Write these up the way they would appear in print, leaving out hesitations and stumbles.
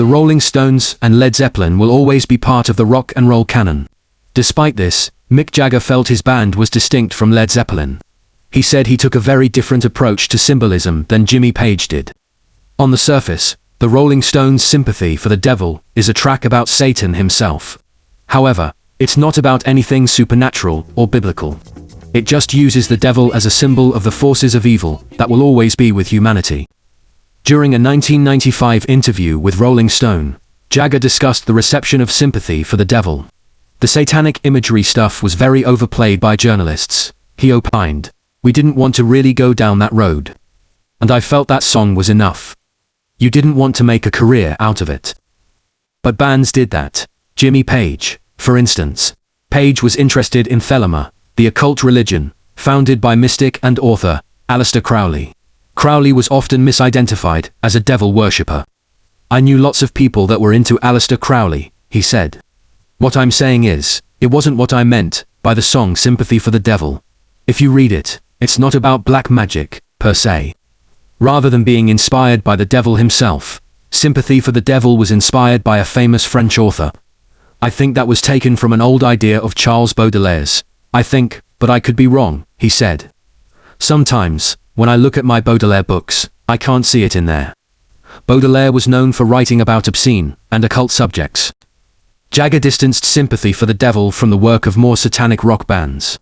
The Rolling Stones and Led Zeppelin will always be part of the rock and roll canon. Despite this, Mick Jagger felt his band was distinct from Led Zeppelin. He said he took a very different approach to symbolism than Jimmy Page did. On the surface, the Rolling Stones' Sympathy for the Devil is a track about Satan himself. However, it's not about anything supernatural or biblical. It just uses the devil as a symbol of the forces of evil that will always be with humanity. During a 1995 interview with Rolling Stone, Jagger discussed the reception of Sympathy for the Devil. The satanic imagery stuff was very overplayed by journalists, he opined. We didn't want to really go down that road. And I felt that song was enough. You didn't want to make a career out of it. But bands did that. Jimmy Page, for instance. Page was interested in Thelema, the occult religion, founded by mystic and author Aleister Crowley. Crowley was often misidentified as a devil worshipper. I knew lots of people that were into Aleister Crowley, he said. What I'm saying is, it wasn't what I meant by the song Sympathy for the Devil. If you read it, it's not about black magic, per se. Rather than being inspired by the devil himself, Sympathy for the Devil was inspired by a famous French author. I think that was taken from an old idea of Charles Baudelaire's. I think, but I could be wrong, he said. Sometimes, when I look at my Baudelaire books, I can't see it in there. Baudelaire was known for writing about obscene and occult subjects. Jagger distanced Sympathy for the Devil from the work of more satanic rock bands.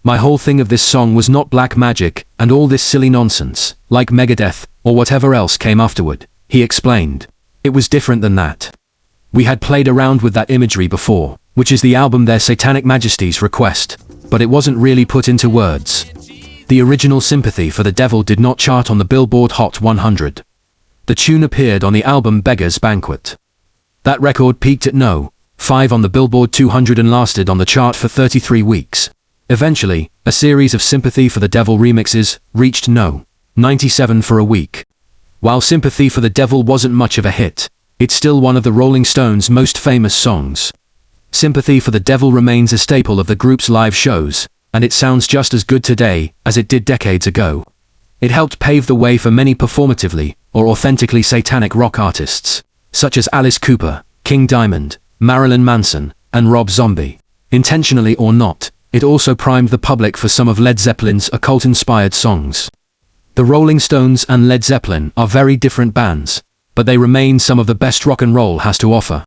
My whole thing of this song was not black magic and all this silly nonsense, like Megadeth or whatever else came afterward, he explained. It was different than that. We had played around with that imagery before, which is the album Their Satanic Majesties request, but it wasn't really put into words. The original Sympathy for the Devil did not chart on the Billboard Hot 100. The tune appeared on the album Beggar's Banquet. That record peaked at No. 5 on the Billboard 200 and lasted on the chart for 33 weeks. Eventually, a series of Sympathy for the Devil remixes reached No. 97 for a week. While Sympathy for the Devil wasn't much of a hit, it's still one of the Rolling Stones' most famous songs. Sympathy for the Devil remains a staple of the group's live shows, and it sounds just as good today as it did decades ago. It helped pave the way for many performatively or authentically satanic rock artists, such as Alice Cooper, King Diamond, Marilyn Manson, and Rob Zombie. Intentionally or not, it also primed the public for some of Led Zeppelin's occult-inspired songs. The Rolling Stones and Led Zeppelin are very different bands, but they remain some of the best rock and roll has to offer.